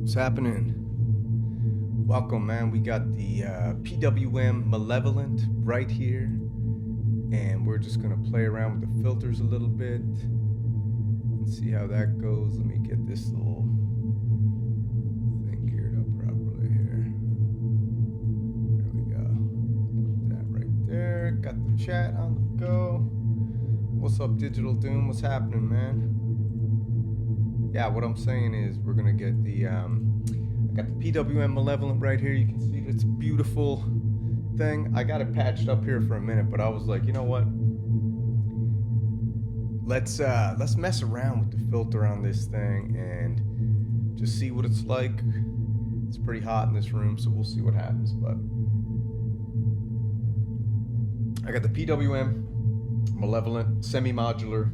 What's happening? Welcome, man. We got the PWM Malevolent right here, and we're just gonna play around with the filters a little bit and see how that goes. Let me get this little thing geared up properly here. There we go. Put that right there. Got the chat on the go. What's up, Digital Doom? What's happening, man? Yeah, what I'm saying is we're gonna get the I got the PWM Malevolent right here. You can see this beautiful thing. I got it patched up here for a minute, but I was like, you know what? Let's mess around with the filter on this thing and just see what it's like. It's pretty hot in this room, so we'll see what happens. But I got the PWM Malevolent semi-modular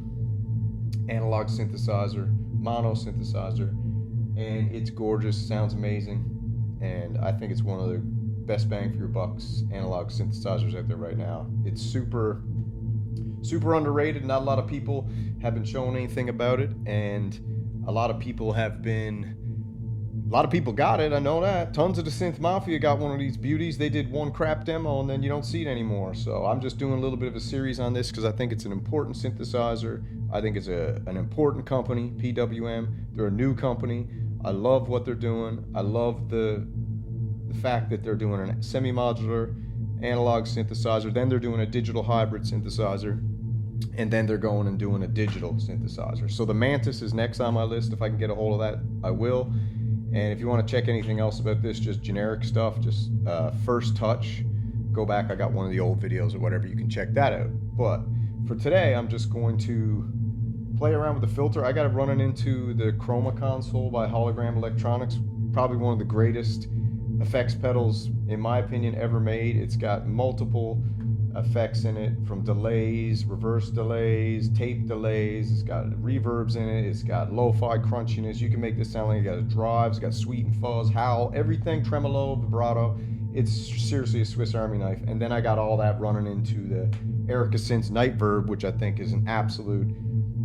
analog synthesizer, mono synthesizer, and it's gorgeous, sounds amazing, and I think it's one of the best bang for your bucks analog synthesizers out there right now. It's super underrated. Not a lot of people have been showing anything about it, and a lot of people got it, I know that. Tons of the Synth Mafia got one of these beauties. They did one crap demo and then you don't see it anymore. So I'm just doing a little bit of a series on this because I think it's an important synthesizer. I think it's an important company, PWM. They're a new company. I love what they're doing. I love the fact that they're doing a semi-modular analog synthesizer. Then they're doing a digital hybrid synthesizer. And then they're going and doing a digital synthesizer. So the Mantis is next on my list. If I can get a hold of that, I will. And if you want to check anything else about this, just generic stuff, just first touch, go back. I got one of the old videos or whatever. You can check that out. But for today, I'm just going to play around with the filter. I got it running into the Chroma console by Hologram Electronics. Probably one of the greatest effects pedals, in my opinion, ever made. It's got multiple effects in it, from delays, reverse delays, tape delays. It's got reverbs in it. It's got lo-fi crunchiness. You can make this sound like it got a drive. It's got sweet and fuzz, howl, everything, tremolo, vibrato. It's seriously a Swiss Army knife. And then I got all that running into the Erica Synths Nightverb, which I think is an absolute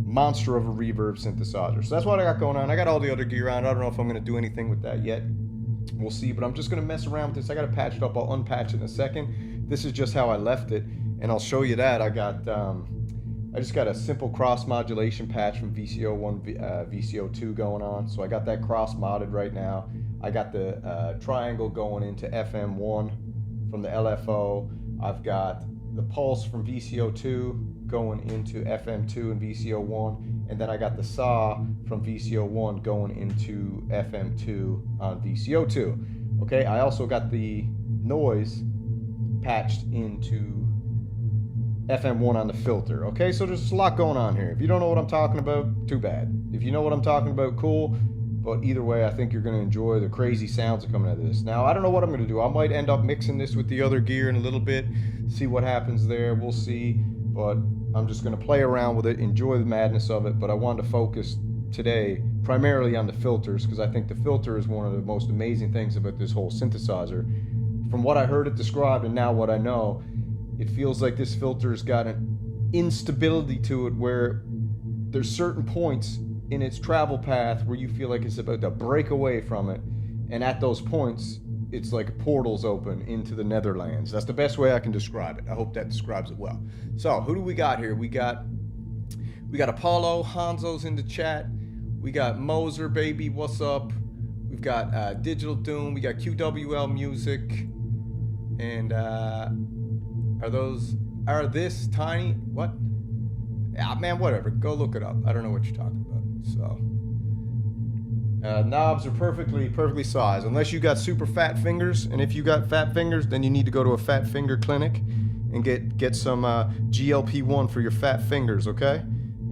monster of a reverb synthesizer. So that's what I got going on. I got all the other gear on. I don't know if I'm going to do anything with that yet. We'll see, but I'm just going to mess around with this. I got it patched up. I'll unpatch it in a second. This is just how I left it, and I'll show you that. I just got a simple cross modulation patch from VCO1, VCO2 going on. So I got that cross modded right now. I got the triangle going into FM1 from the LFO. I've got the pulse from VCO2 going into FM2 and VCO1, and then I got the saw from VCO1 going into FM2 on VCO2. Okay, I also got the noise patched into FM1 on the filter. Okay, so there's just a lot going on here. If you don't know what I'm talking about, too bad. If you know what I'm talking about, cool. But either way, I think you're going to enjoy the crazy sounds that are coming out of this. Now, I don't know what I'm going to do. I might end up mixing this with the other gear in a little bit, see what happens there. We'll see. But I'm just going to play around with it, enjoy the madness of it. But I wanted to focus today primarily on the filters, because I think the filter is one of the most amazing things about this whole synthesizer. From what I heard it described and now what I know, it feels like this filter's got an instability to it where there's certain points in its travel path where you feel like it's about to break away from it, and at those points it's like portals open into the Netherlands. That's the best way I can describe it. I hope that describes it well. So who do we got here? We got Apollo, Hanzo's in the chat. We got Moser, baby, what's up? We've got Digital Doom. We got QWL Music. And are this tiny? What? Yeah, man, whatever. Go look it up. I don't know what you're talking about. So knobs are perfectly sized, unless you got super fat fingers. And if you got fat fingers, then you need to go to a fat finger clinic and get some GLP-1 for your fat fingers, okay?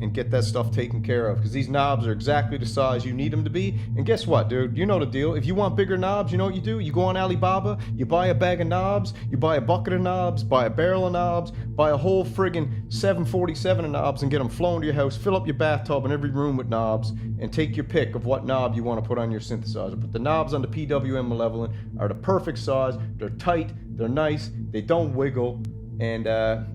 And get that stuff taken care of, because these knobs are exactly the size you need them to be. And guess what, dude? You know the deal. If you want bigger knobs, you know what you do? You go on Alibaba, you buy a bag of knobs, you buy a bucket of knobs, buy a barrel of knobs, buy a whole friggin' 747 of knobs and get them flown to your house, fill up your bathtub in every room with knobs, and take your pick of what knob you want to put on your synthesizer. But the knobs on the PWM Malevolent are the perfect size. They're tight, they're nice, they don't wiggle. And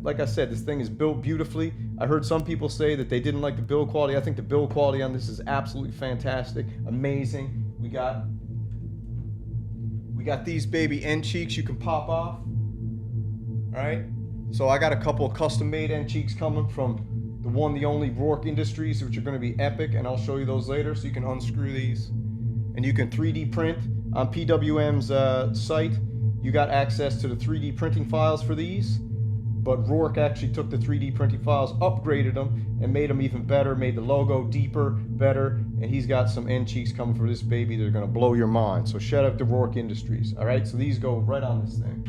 like I said, this thing is built beautifully. I heard some people say that they didn't like the build quality. I think the build quality on this is absolutely fantastic, amazing. We got We got these baby end cheeks you can pop off. All right. So I got a couple of custom made end cheeks coming from the one, the only Rourke Industries, which are going to be epic, and I'll show you those later. So you can unscrew these, and you can 3D print on PWM's site. You got access to the 3D printing files for these, but Rourke actually took the 3D printing files, upgraded them, and made them even better, made the logo deeper, better, and he's got some end cheeks coming for this baby that are going to blow your mind. So shout out to Rourke Industries. All right, so these go right on this thing.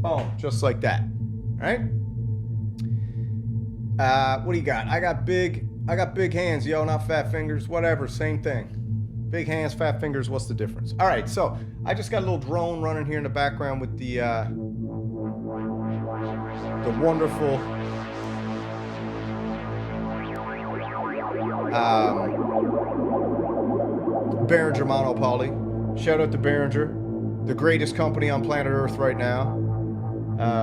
Boom, just like that. All right. What do you got? I got big hands, yo, not fat fingers. Whatever, same thing. Big hands, fat fingers. What's the difference? All right, so I just got a little drone running here in the background with the wonderful Behringer Monopoly. Shout out to Behringer, the greatest company on planet Earth right now.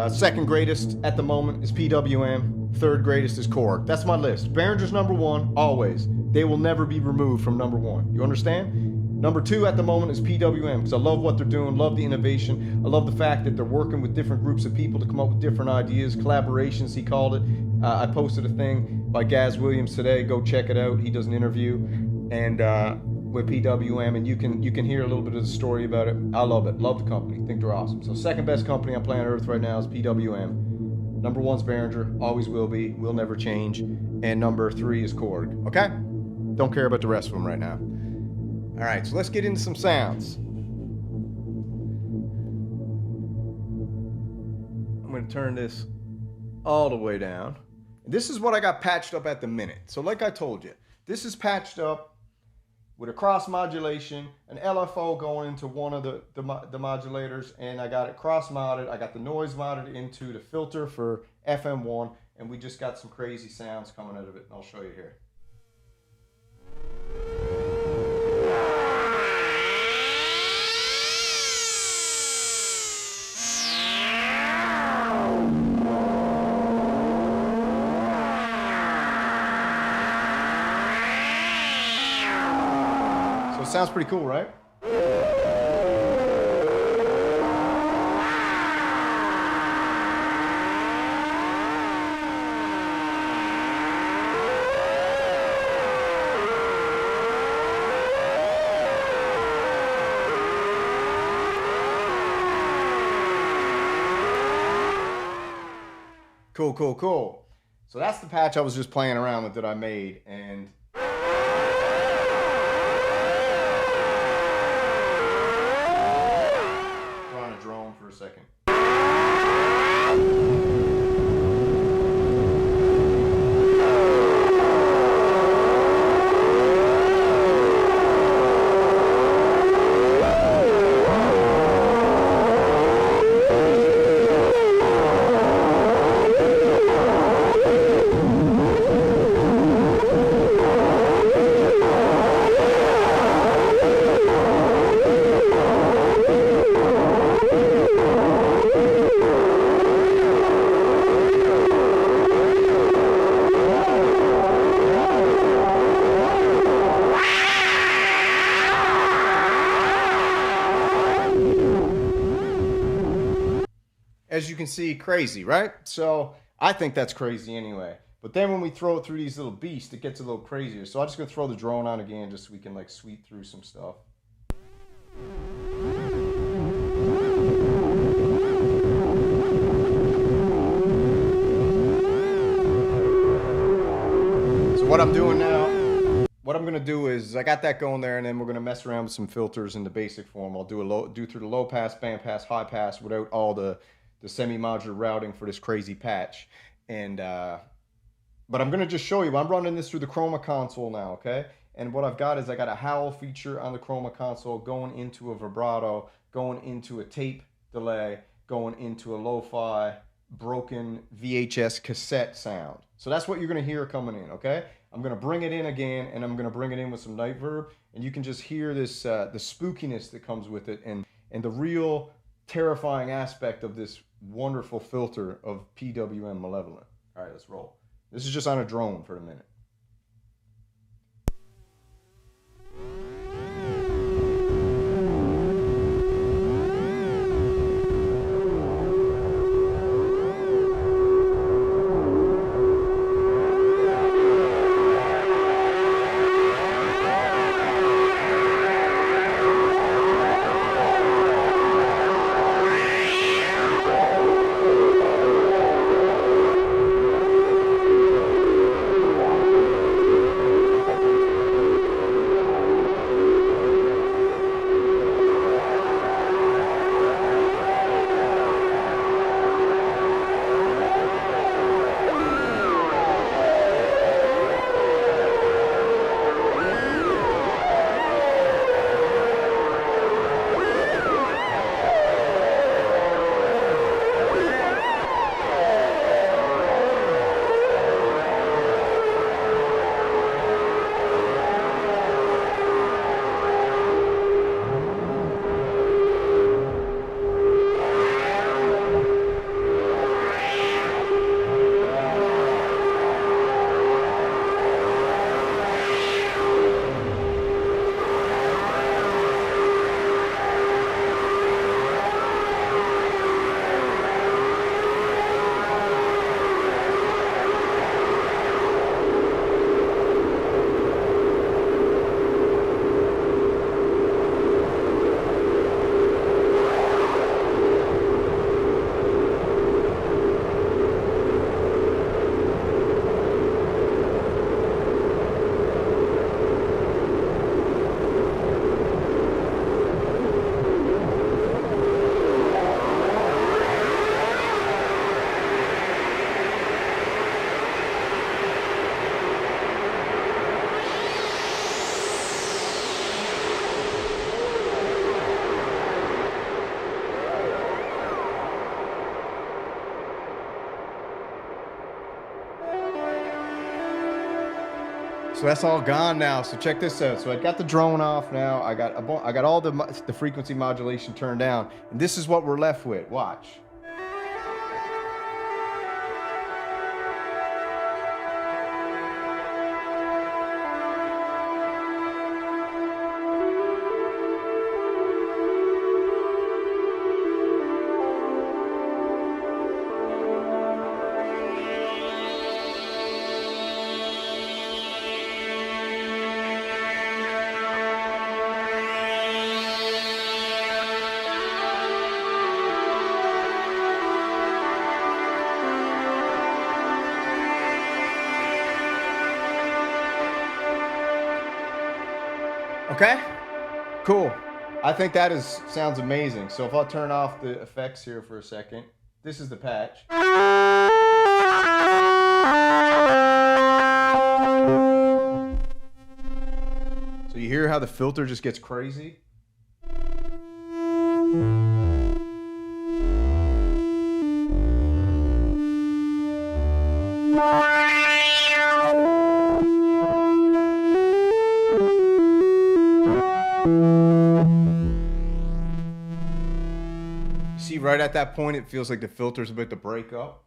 Second greatest at the moment is PWM. Third greatest is Korg. That's my list. Behringer's number one, always. They will never be removed from number one. You understand? Number two at the moment is PWM, because I love what they're doing, love the innovation. I love the fact that they're working with different groups of people to come up with different ideas, collaborations, he called it. I posted a thing by Gaz Williams today. Go check it out. He does an interview and with PWM, and you can hear a little bit of the story about it. I love it. Love the company. Think they're awesome. So second best company on planet Earth right now is PWM. Number one's Behringer, always will be, will never change. And number three is Korg, okay? Don't care about the rest of them right now. All right, so let's get into some sounds. I'm gonna turn this all the way down. This is what I got patched up at the minute. So like I told you, this is patched up with a cross modulation, an LFO going into one of the modulators, and I got it cross modded. I got the noise modded into the filter for FM1, and we just got some crazy sounds coming out of it, and I'll show you here. Sounds pretty cool, right? Cool, cool, cool. So that's the patch I was just playing around with that I made, and for a second. As you can see, crazy, right? So I think that's crazy anyway. But then when we throw it through these little beasts, it gets a little crazier. So I'm just gonna throw the drone on again just so we can like sweep through some stuff. So what I'm doing now, what I'm gonna do is I got that going there, and then we're gonna mess around with some filters in the basic form. I'll do through the low pass, band pass, high pass without all the semi-modular routing for this crazy patch. And but I'm gonna just show you, I'm running this through the Chroma console now, okay? And what I've got is I got a howl feature on the Chroma console going into a vibrato, going into a tape delay, going into a lo-fi broken VHS cassette sound. So that's what you're gonna hear coming in, okay? I'm gonna bring it in again, and I'm gonna bring it in with some night verb, and you can just hear this the spookiness that comes with it, and the real terrifying aspect of this wonderful filter of PWM Malevolent. All right, let's roll. This is just on a drone for a minute. So that's all gone now. So check this out. So I got the drone off now. I got all the frequency modulation turned down, and this is what we're left with. Watch. Okay, cool. I think that sounds amazing. So if I'll turn off the effects here for a second, this is the patch. So you hear how the filter just gets crazy? See, right at that point, it feels like the filter's about to break up.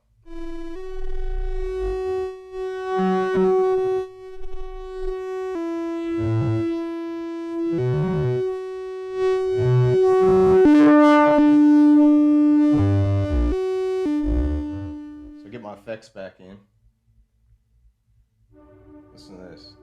So get my effects back in. Listen to this.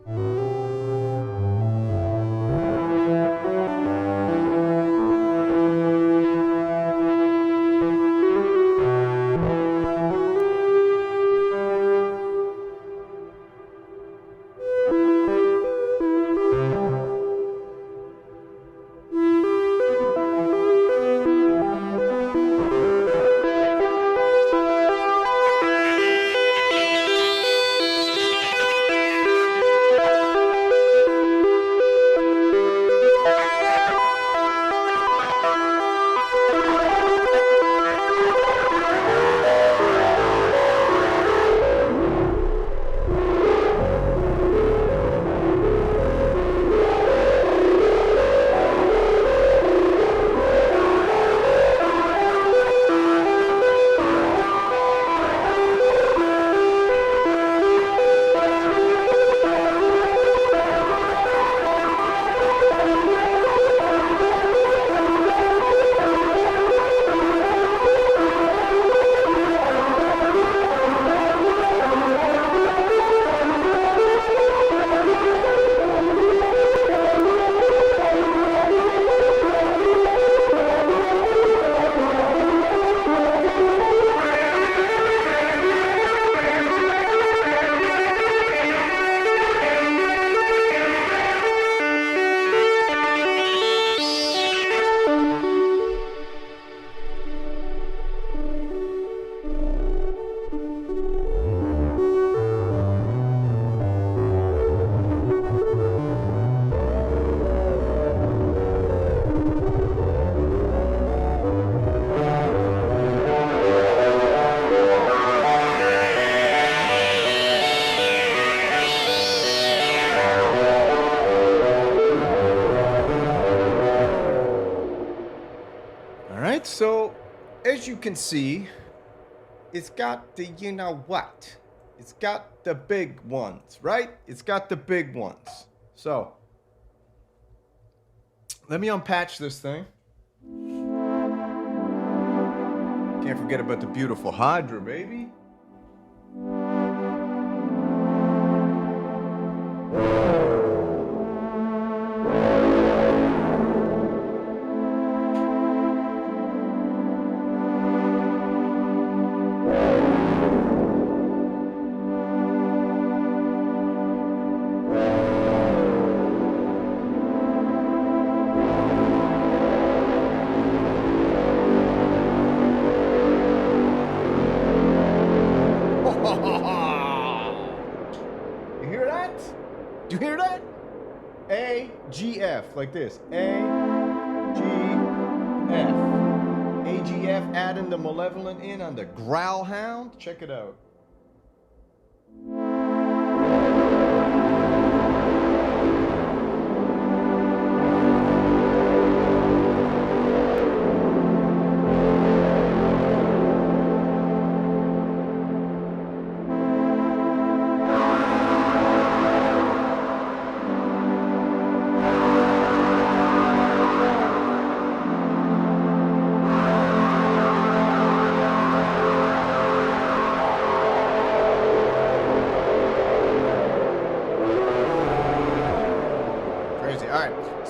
So, as you can see, it's got the you know what. It's got the big ones, right? It's got the big ones. So, let me unpatch this thing. Can't forget about the beautiful Hydra, baby. Like this, AGF. AGF adding the Malevolent in on the Growl Hound. Check it out.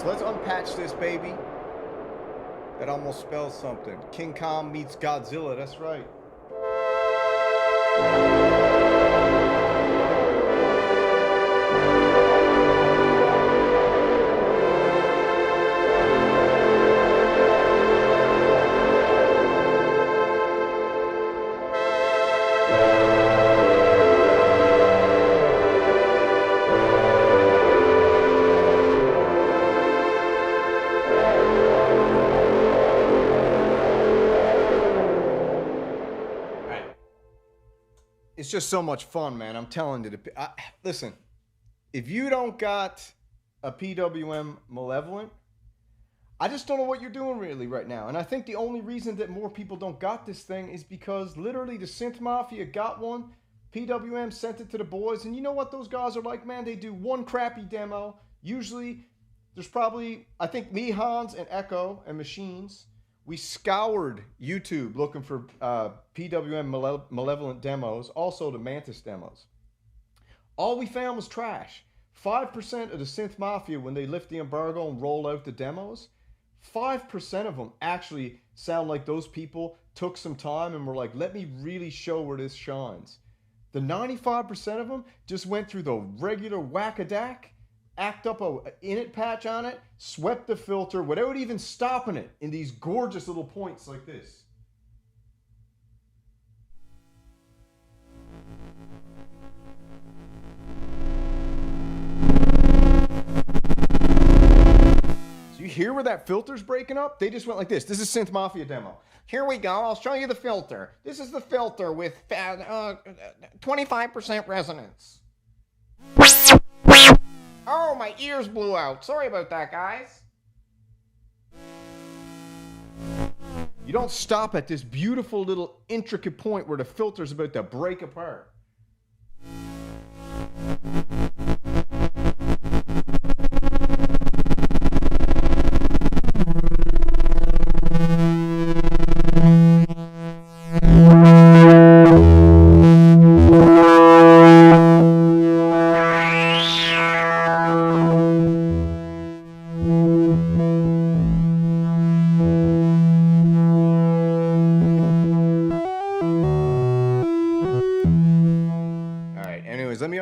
So let's unpatch this baby. That almost spells something. King Kong meets Godzilla, that's right. It's just so much fun, man. I'm telling you. Listen, if you don't got a PWM Malevolent, I just don't know what you're doing really right now. And I think the only reason that more people don't got this thing is because literally the Synth Mafia got one, PWM sent it to the boys, and you know what those guys are like, man? They do one crappy demo. Usually, there's probably, I think me, Hans, and Echo, and Machines, we scoured YouTube looking for PWM Malevolent demos, also the Mantis demos. All we found was trash. 5% of the Synth Mafia, when they lift the embargo and roll out the demos, 5% of them actually sound like those people took some time and were like, let me really show where this shines. The 95% of them just went through the regular whack-a-dack, act up a init patch on it, swept the filter without even stopping it in these gorgeous little points like this. So you hear where that filter's breaking up? They just went like this. This is Synth Mafia demo. Here we go. I'll show you the filter. This is the filter with 25% resonance. Oh, my ears blew out. Sorry about that, guys. You don't stop at this beautiful little intricate point where the filter's about to break apart.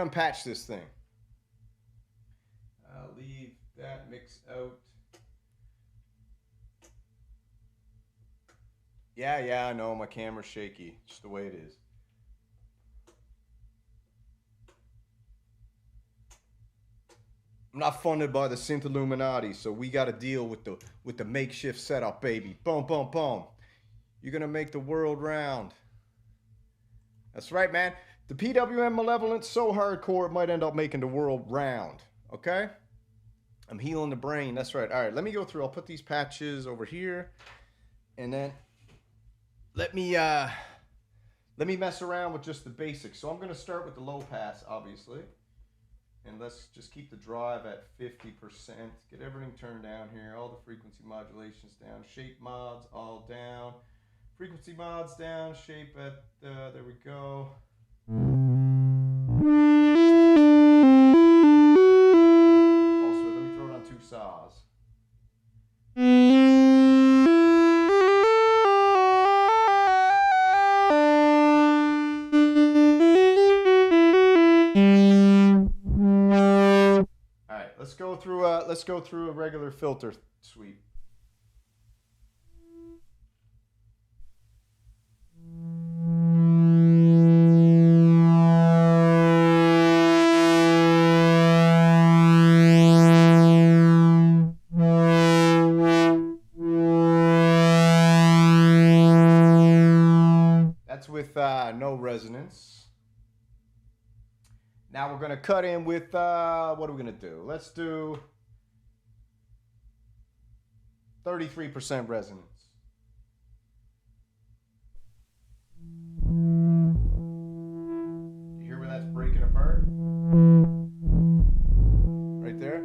Unpatch this thing. I'll leave that mix out. Yeah, I know my camera's shaky. Just the way it is. I'm not funded by the Synth Illuminati, so we got to deal with the makeshift setup, baby. Boom, boom, boom. You're gonna make the world round. That's right, man. The PWM Malevolent's so hardcore it might end up making the world round, okay? I'm healing the brain, that's right. All right, let me go through. I'll put these patches over here, and then let me mess around with just the basics. So I'm going to start with the low pass, obviously, and let's just keep the drive at 50%. Get everything turned down here, all the frequency modulations down, shape mods all down, frequency mods down, shape at, there we go. Also, let me throw it on 2 saws. All right, let's go through a regular filter sweep. With no resonance. Now we're going to cut in with, what are we going to do? Let's do 33% resonance. You hear where that's breaking apart? Right there?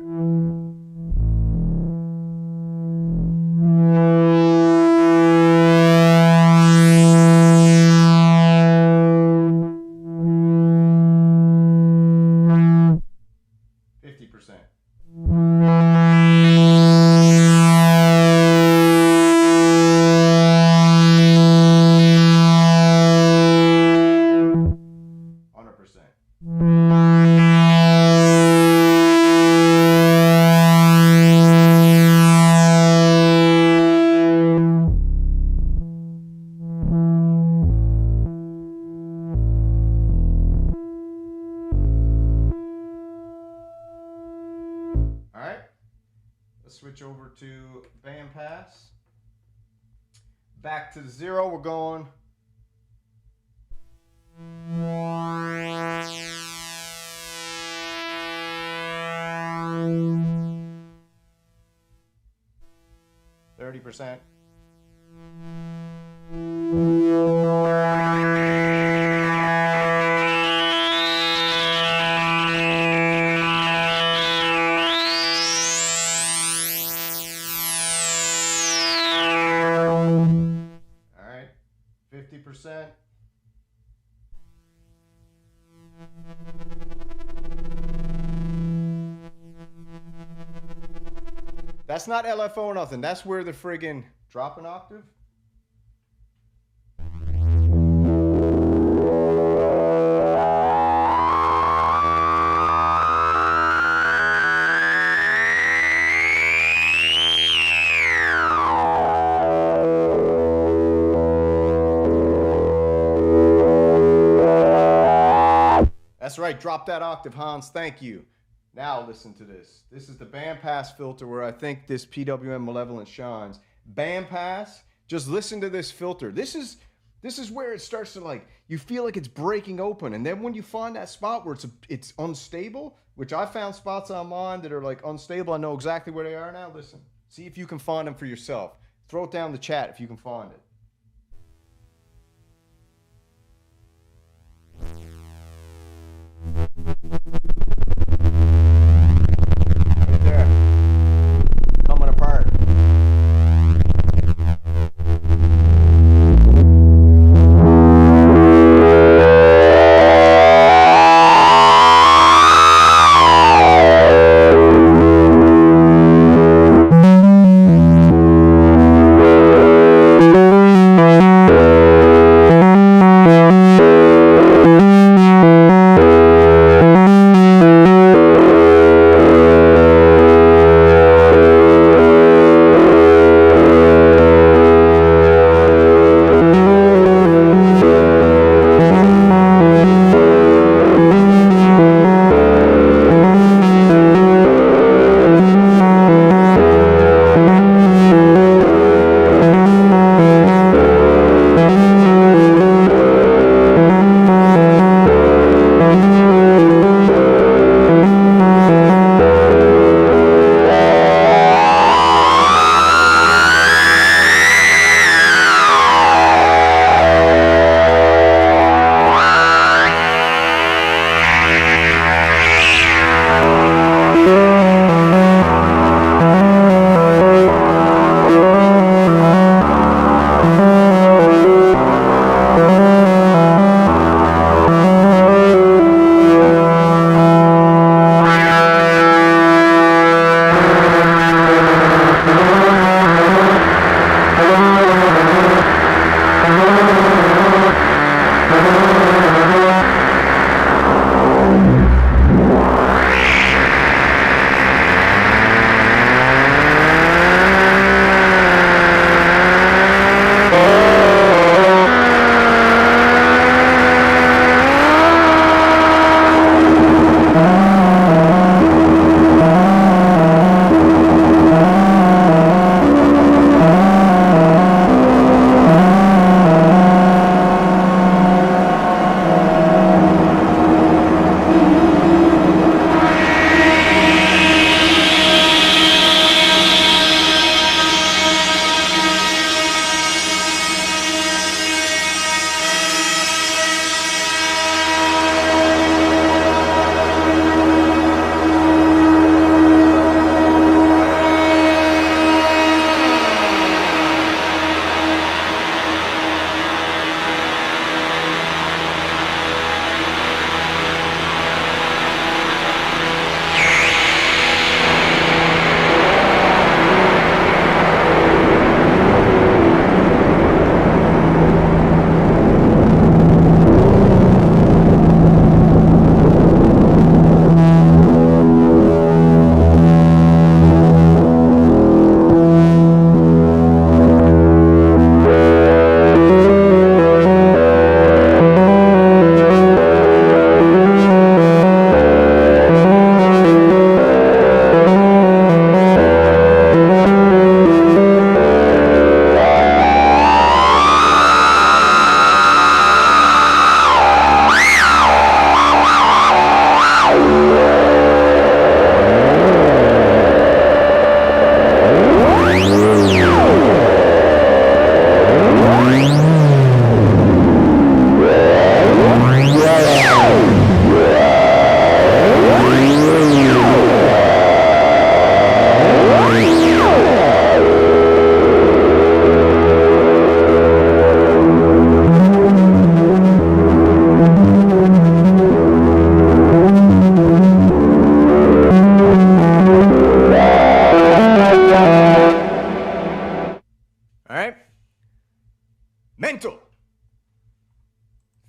switch over to bandpass. Back to 0, we're going. %. All right, 50%. That's not LFO or nothing. That's where the friggin' drop an octave. That's right, drop that octave, Hans. Thank you. Now listen to this. This is the bandpass filter where I think this PWM Malevolent shines. Bandpass, just listen to this filter. This is where it starts to, like, you feel like it's breaking open. And then when you find that spot where it's unstable, which I found spots on mine that are like unstable. I know exactly where they are now. Listen, see if you can find them for yourself. Throw it down in the chat if you can find it. Right there. Coming apart.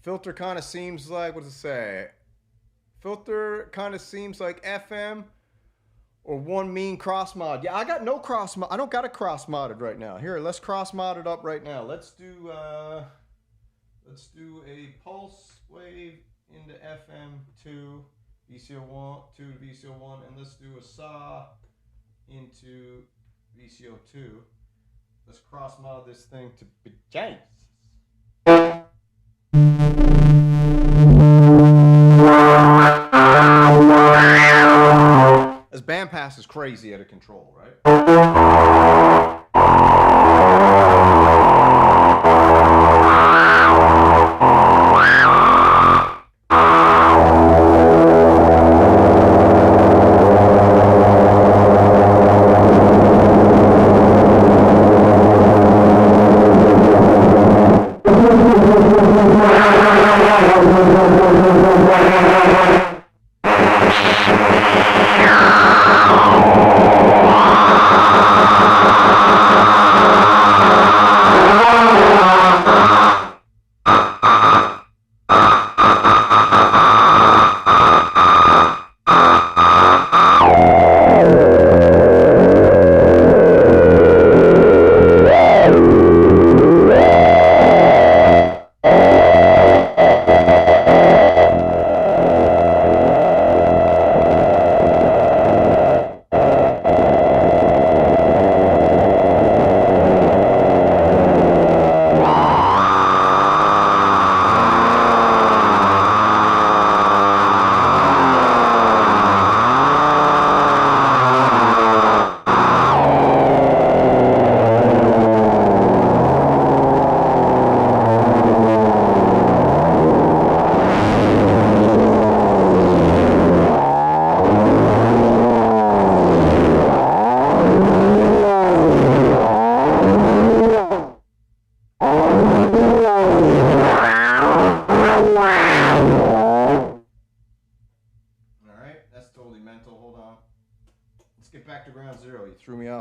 Filter kind of seems like, what does it say? Filter kind of seems like FM or one mean cross mod. Yeah, I got no cross mod. I don't got it cross modded right now. Here, let's cross mod it up right now. Let's do a pulse wave into FM2 VCO1 to VCO1, and let's do a saw into VCO2. Let's cross mod this thing to beginnings. This bandpass is crazy out of control, right?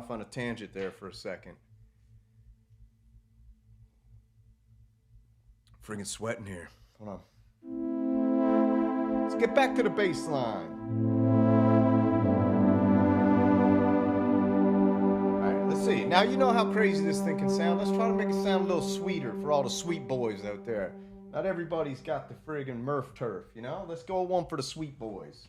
On a tangent there for a second. Friggin' sweating here. Hold on. Let's get back to the bass line. Alright, let's see. Now you know how crazy this thing can sound. Let's try to make it sound a little sweeter for all the sweet boys out there. Not everybody's got the friggin' Murph turf, you know? Let's go one for the sweet boys.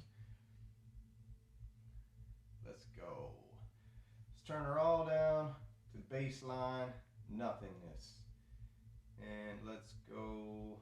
Turn her all down to bass line, nothingness. And let's go.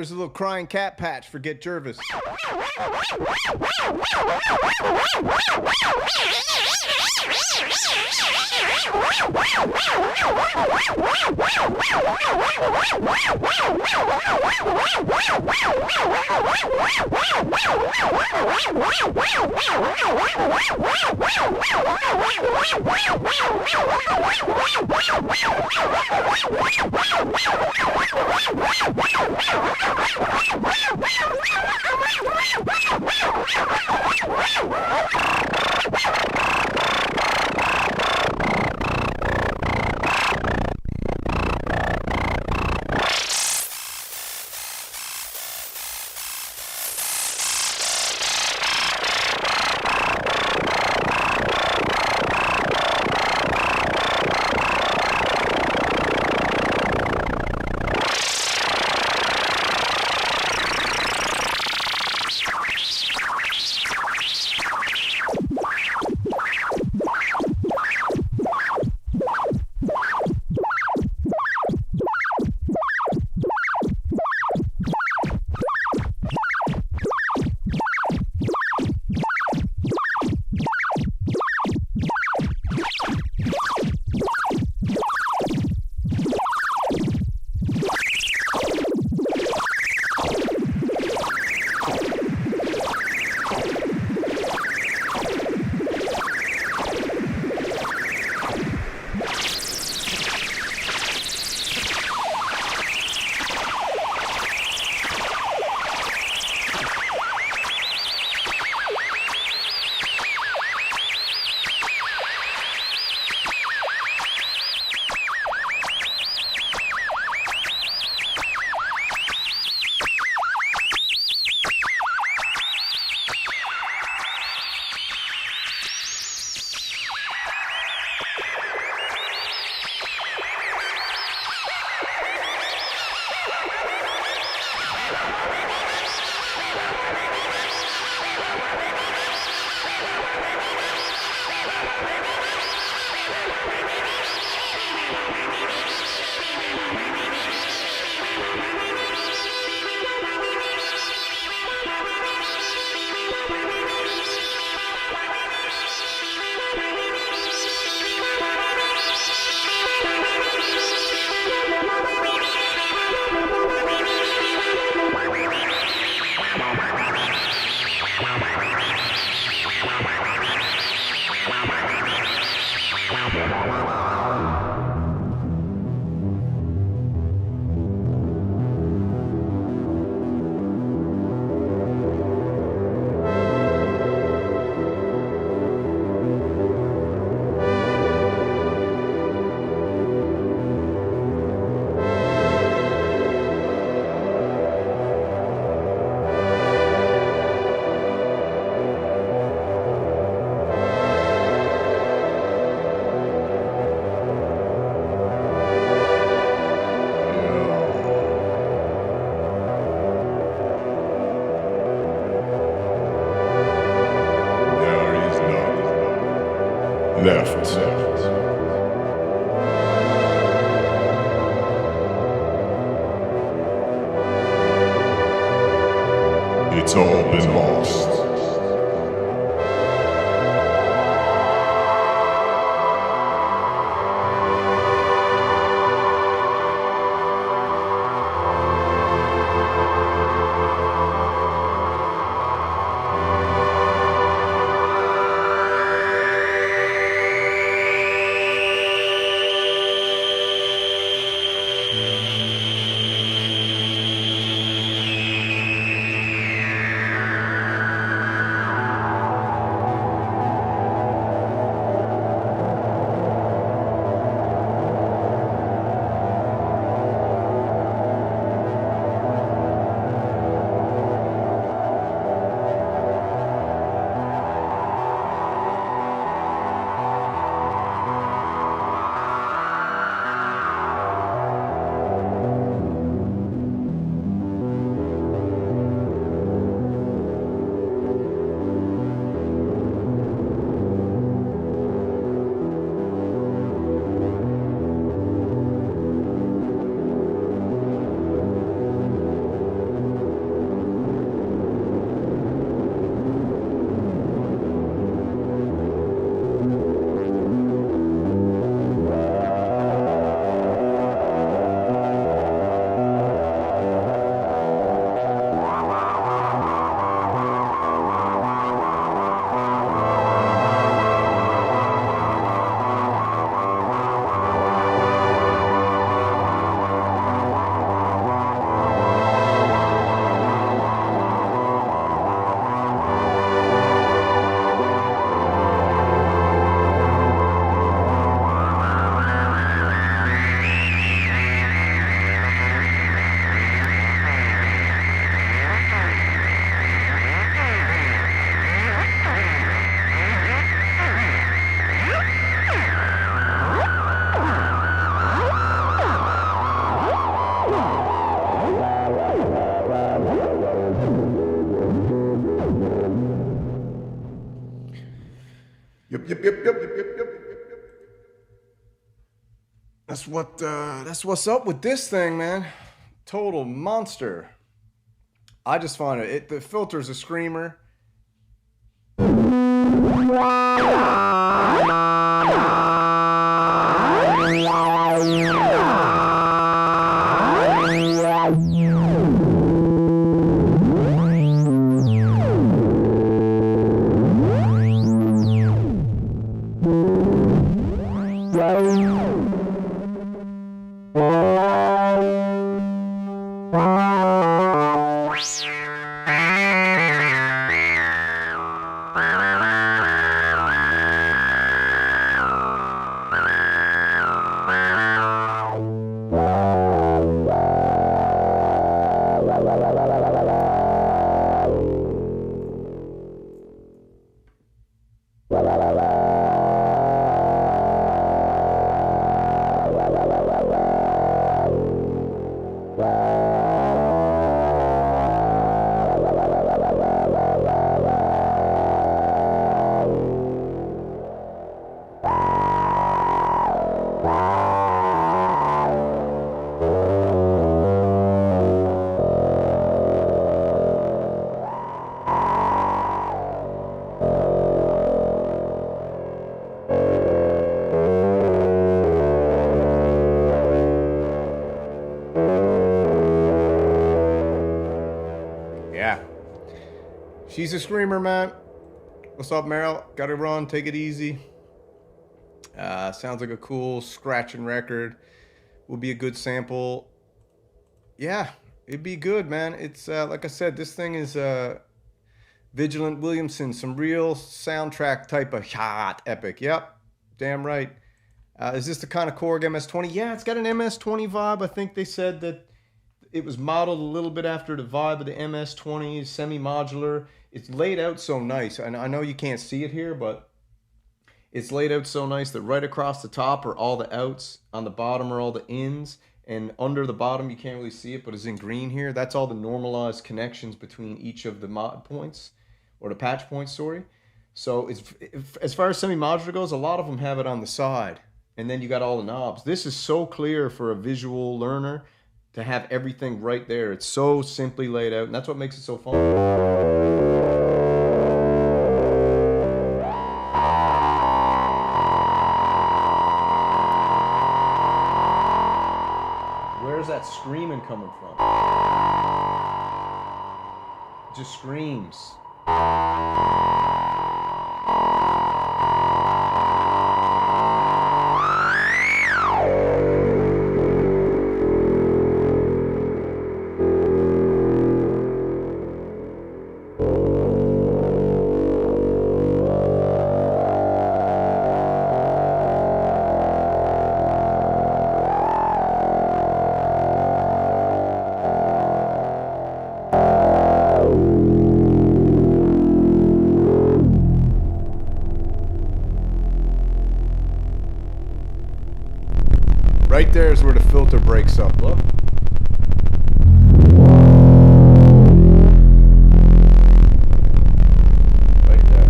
There's a little crying cat patch for Get Jervis. left. It's all been lost. Yep. That's what's up with this thing, man. Total monster. I just find the filter's a screamer. She's a screamer, man. What's up, Meryl? Gotta run, take it easy. Sounds like a cool scratching record. Will be a good sample. Yeah, it'd be good, man. It's like I said, this thing is Vigilant Williamson, some real soundtrack type of hot epic. Yep, damn right. Is this the kind of Korg MS-20? Yeah, it's got an MS-20 vibe. I think they said that it was modeled a little bit after the vibe of the MS-20, semi-modular. It's laid out so nice. And I know you can't see it here, but it's laid out so nice that right across the top are all the outs. On the bottom are all the ins. And under the bottom, you can't really see it, but it's in green here. That's all the normalized connections between each of the mod points, or the patch points, sorry. So as far as semi-modular goes, a lot of them have it on the side. And then you got all the knobs. This is so clear for a visual learner to have everything right there. It's so simply laid out, and that's what makes it so fun. Where's that screaming coming from? It just screams. Right there is where the filter breaks up. Look. Right there.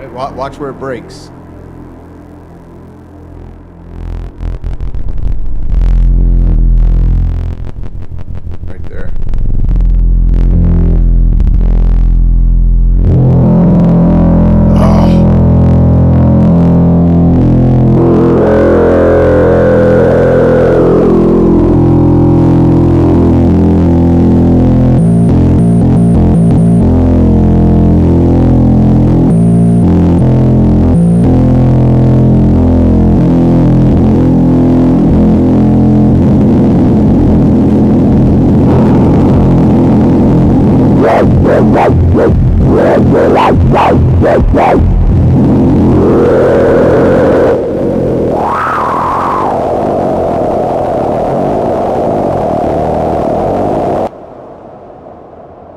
Right, watch where it breaks.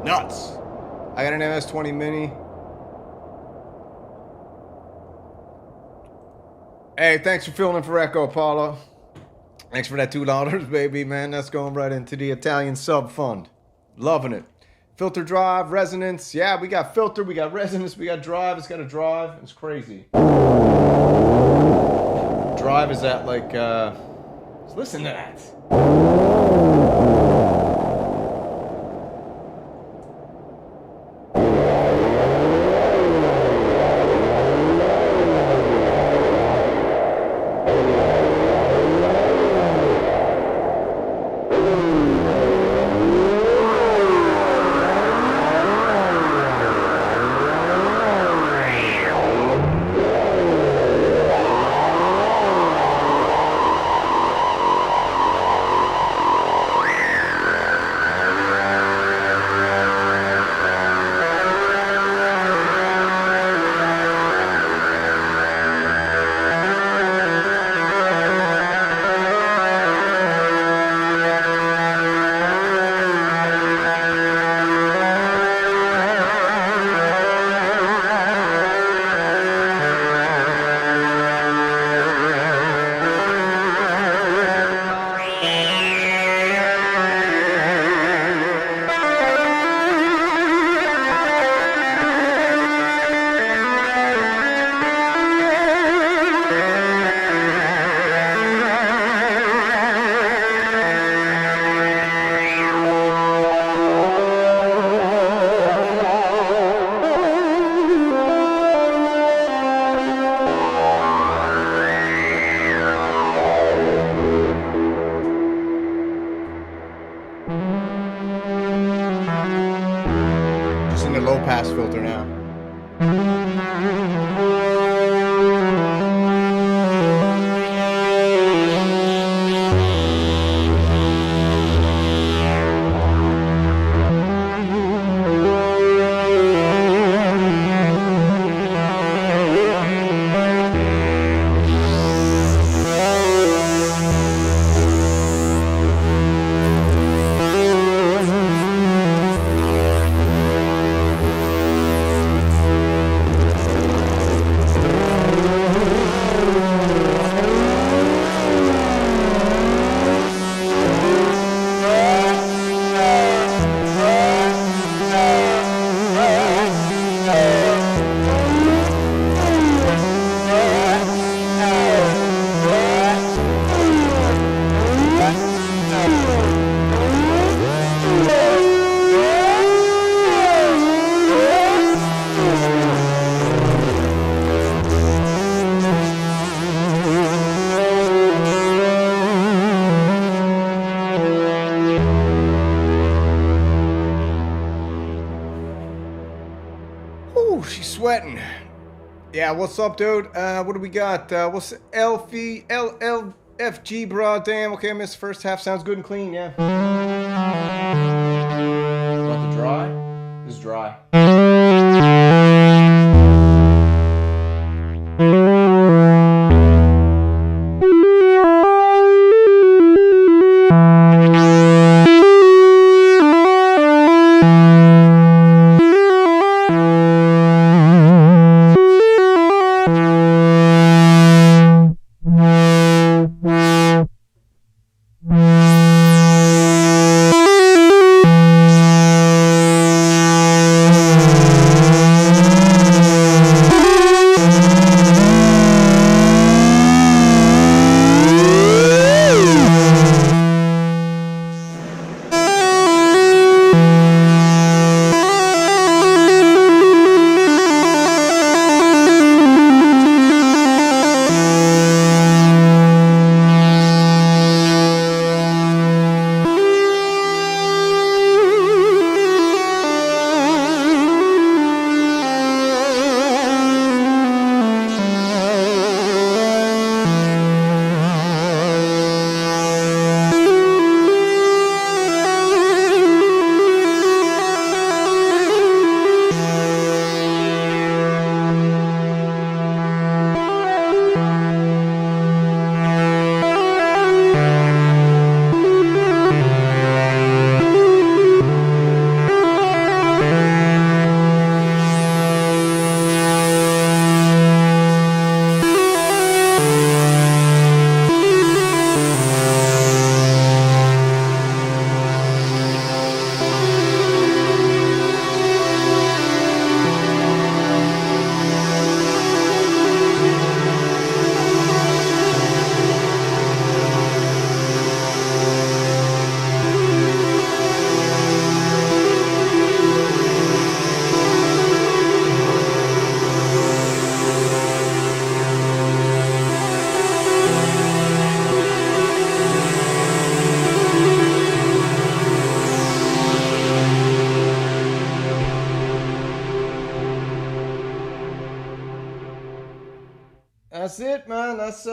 Nuts. I got an MS-20 Mini. Hey, thanks for filling in for Echo, Paula. Thanks for that $2, baby, man. That's going right into the Italian sub fund. Loving it. Filter drive, resonance. Yeah, we got filter, we got resonance, we got drive. It's got a drive. It's crazy. Drive is at like, listen to that. Pass filter now. Sweating. Yeah, what's up, dude? What do we got? What's LFG, bro? Damn, okay, I missed the first half. Sounds good and clean, yeah. Want the dry? This is dry. That's it, man. That's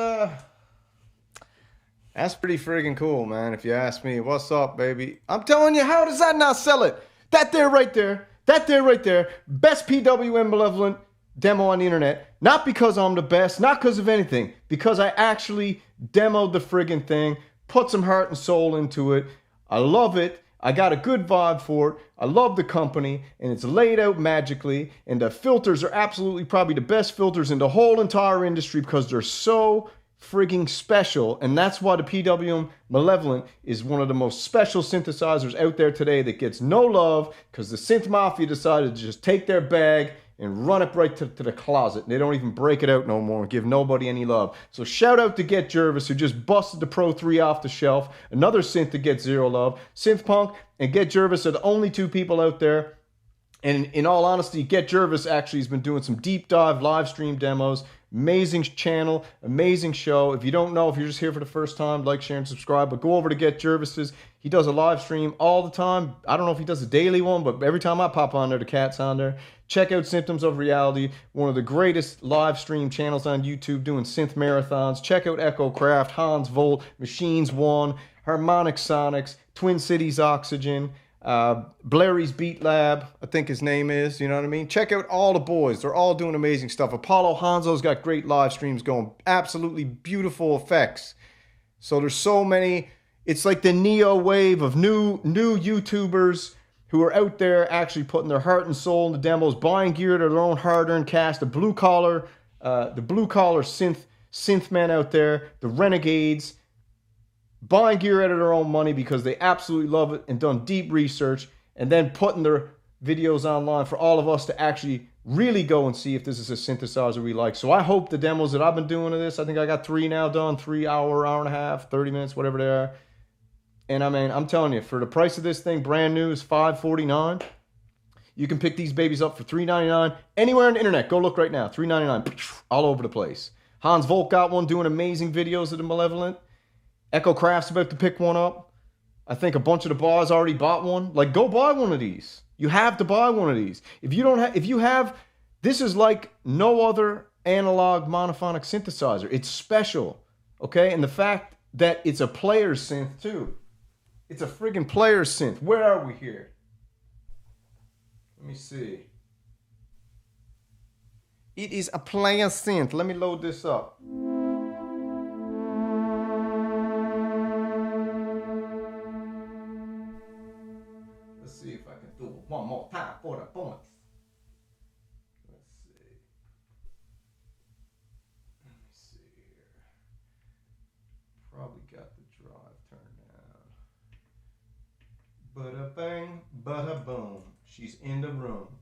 pretty friggin' cool, man, if you ask me. What's up, baby? I'm telling you, how does that not sell it? That there right there, best PWM Malevolent demo on the internet. Not because I'm the best, not because of anything, because I actually demoed the friggin' thing, put some heart and soul into it. I love it. I got a good vibe for it. I love the company, and it's laid out magically, and the filters are absolutely probably the best filters in the whole entire industry because they're so frigging special, and that's why the PWM Malevolent is one of the most special synthesizers out there today that gets no love because the Synth Mafia decided to just take their bag and run it right to the closet. They don't even break it out no more and give nobody any love. So shout out to Get Jervis, who just busted the Pro 3 off the shelf. Another synth that gets zero love. Synth Punk and Get Jervis are the only two people out there. And in all honesty, Get Jervis actually has been doing some deep dive live stream demos. Amazing channel, amazing show. If you don't know, if you're just here for the first time, like, share, and subscribe. But go over to Get Jervis's. He does a live stream all the time. I don't know if he does a daily one, but every time I pop on there, the cat's on there. Check out Symptoms of Reality, one of the greatest live stream channels on YouTube doing synth marathons. Check out Echo Craft, Hans Volt, Machines One, Harmonic Sonics, Twin Cities Oxygen, Blairy's Beat Lab, I think his name is, you know what I mean? Check out all the boys. They're all doing amazing stuff. Apollo Hanzo's got great live streams going. Absolutely beautiful effects. So there's so many. It's like the neo wave of new YouTubers who are out there actually putting their heart and soul in the demos, buying gear to their own hard-earned cash, the blue collar synth men out there, the renegades, buying gear out of their own money because they absolutely love it and done deep research, and then putting their videos online for all of us to actually really go and see if this is a synthesizer we like. So I hope the demos that I've been doing of this, I think I got 3 now done, 3 hour and a half, 30 minutes, whatever they are. And I mean, I'm telling you, for the price of this thing, brand new is $549. You can pick these babies up for $399 anywhere on the internet. Go look right now, $399, all over the place. Hans Volt got one doing amazing videos of the Malevolent. Echo Craft's about to pick one up. I think a bunch of the bars already bought one. Like, go buy one of these. You have to buy one of these. If you have, this is like no other analog monophonic synthesizer. It's special, okay? And the fact that it's a player synth too. It's a friggin' player synth. Where are we here? Let me see. It is a player synth. Let me load this up. Let's see if I can do it one more time for the points. Let's see. Let me see here. Probably got the drive turned down. Bada bang, bada boom. She's in the room.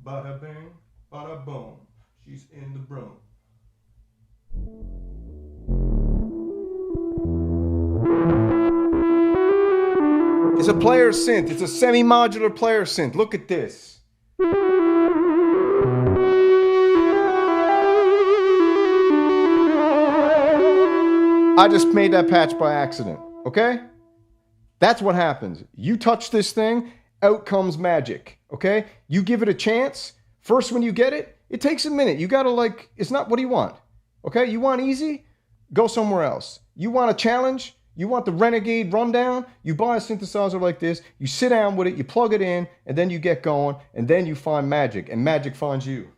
Bada bang, bada boom. She's in the room. It's a player synth. It's a semi-modular player synth. Look at this. I just made that patch by accident, okay? That's what happens. You touch this thing, out comes magic, okay? You give it a chance. First, when you get it, it takes a minute. You gotta like, it's not, what do you want? Okay, you want easy? Go somewhere else. You want a challenge? You want the Renegade rundown? You buy a synthesizer like this, you sit down with it, you plug it in, and then you get going, and then you find magic, and magic finds you.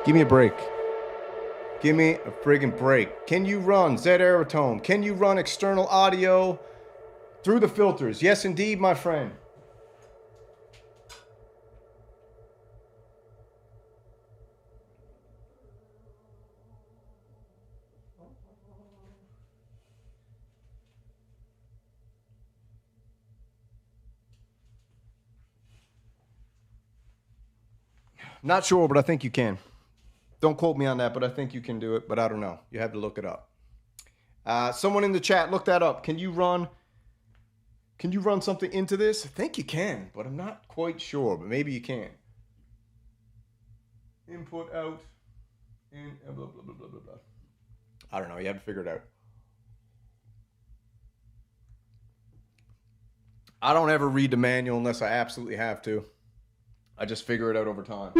Give me a break. Give me a friggin' break. Can you run Z Aerotone? Can you run external audio through the filters? Yes, indeed, my friend. Not sure, but I think you can. Don't quote me on that, but I think you can do it, but I don't know. You have to look it up. Someone in the chat, look that up. Can you run something into this? I think you can, but I'm not quite sure, but maybe you can. Input, out, in, blah, blah, blah, blah, blah, blah. I don't know. You have to figure it out. I don't ever read the manual unless I absolutely have to. I just figure it out over time.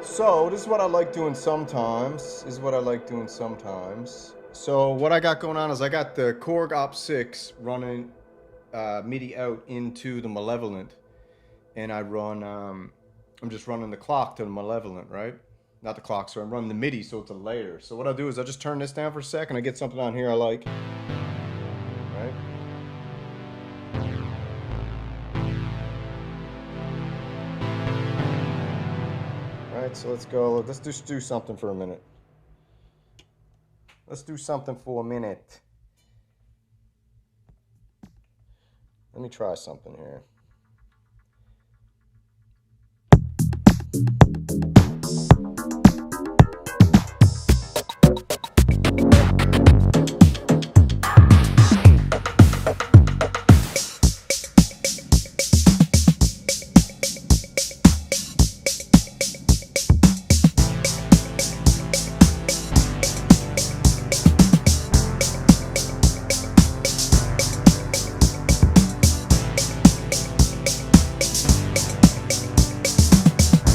So this is what I like doing sometimes. So what I got going on is I got the Korg opsix running MIDI out into the Malevolent, and I run. I'm just running the clock to the Malevolent, right? Not the clock, so I'm running the MIDI, so it's a layer. So what I do is I just turn this down for a second. I get something on here I like, right? So let's go. Let's just do something for a minute. Let me try something here.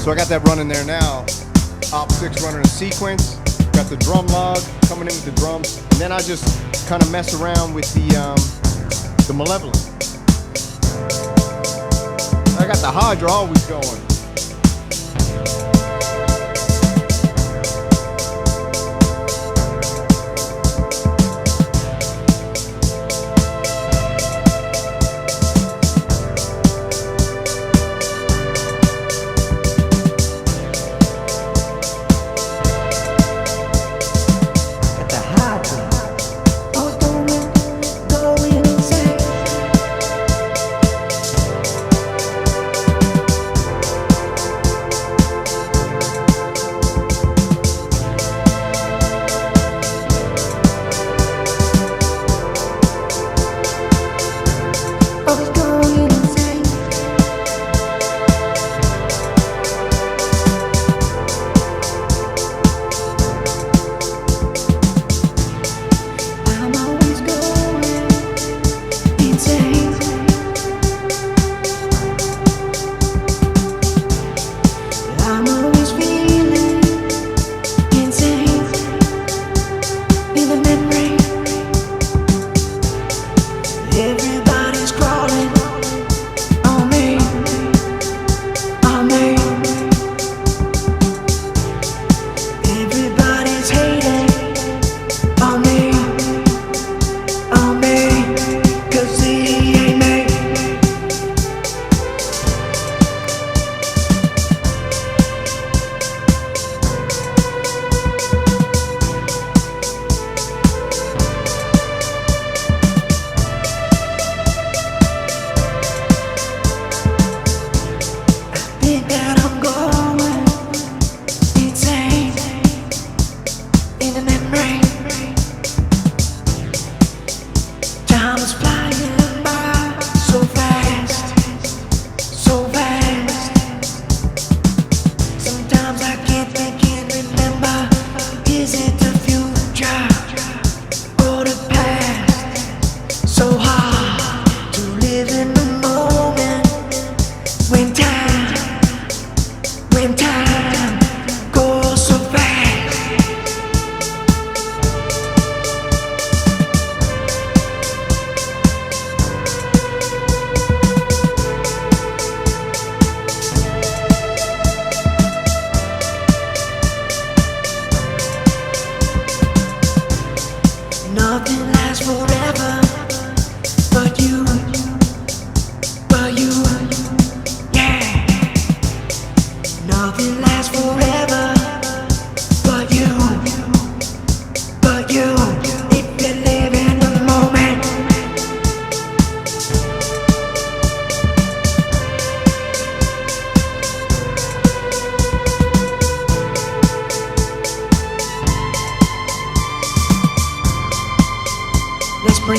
So I got that running there now. Op6 running in sequence. Got the drum log coming in with the drums. And then I just kind of mess around with the Malevolent. I got the Hydra always going.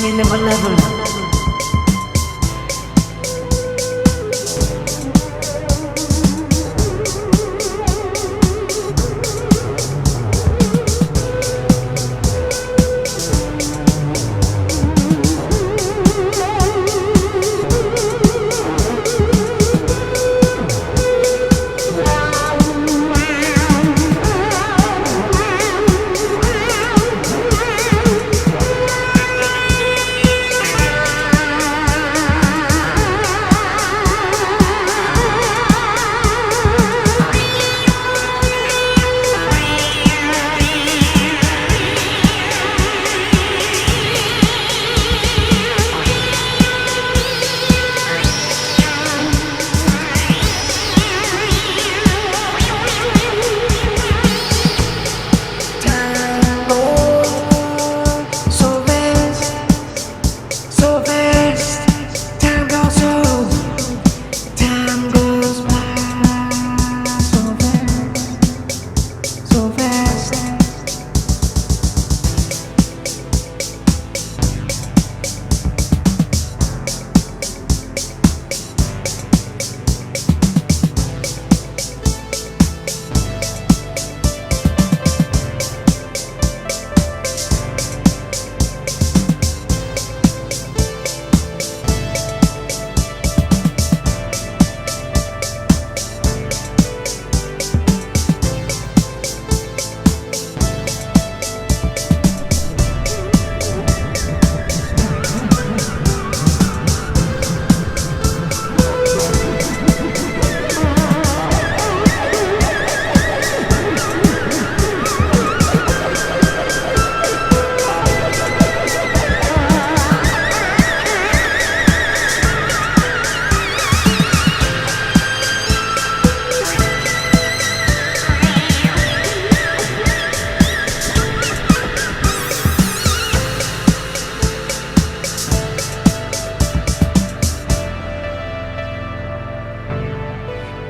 in the malevolent.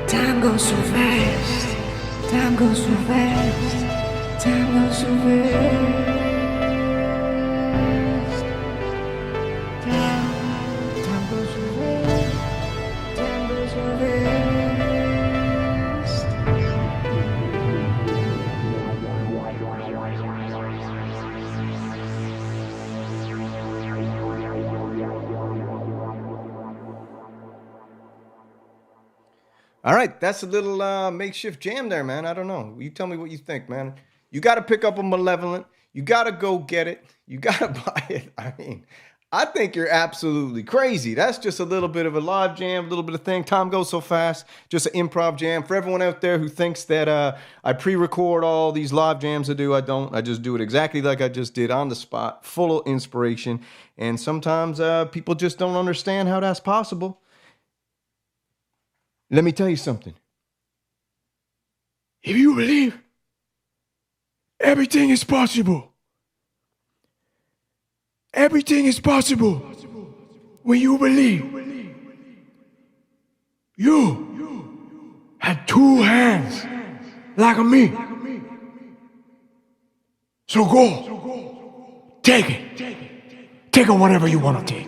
Time goes so fast. Time goes so fast. Time goes so fast. Time goes so fast. Time goes so fast. All right, that's a little makeshift jam there, man. I don't know. You tell me what you think, man. You got to pick up a Malevolent. You got to go get it. You got to buy it. I mean, I think you're absolutely crazy. That's just a little bit of a live jam, a little bit of thing. Time goes so fast. Just an improv jam. For everyone out there who thinks that I pre-record all these live jams I do, I don't. I just do it exactly like I just did on the spot, full of inspiration. And sometimes people just don't understand how that's possible. Let me tell you something. If you believe, everything is possible. Everything is possible when you believe. You had two hands like me. So go. Take it. Take it whatever you want to take.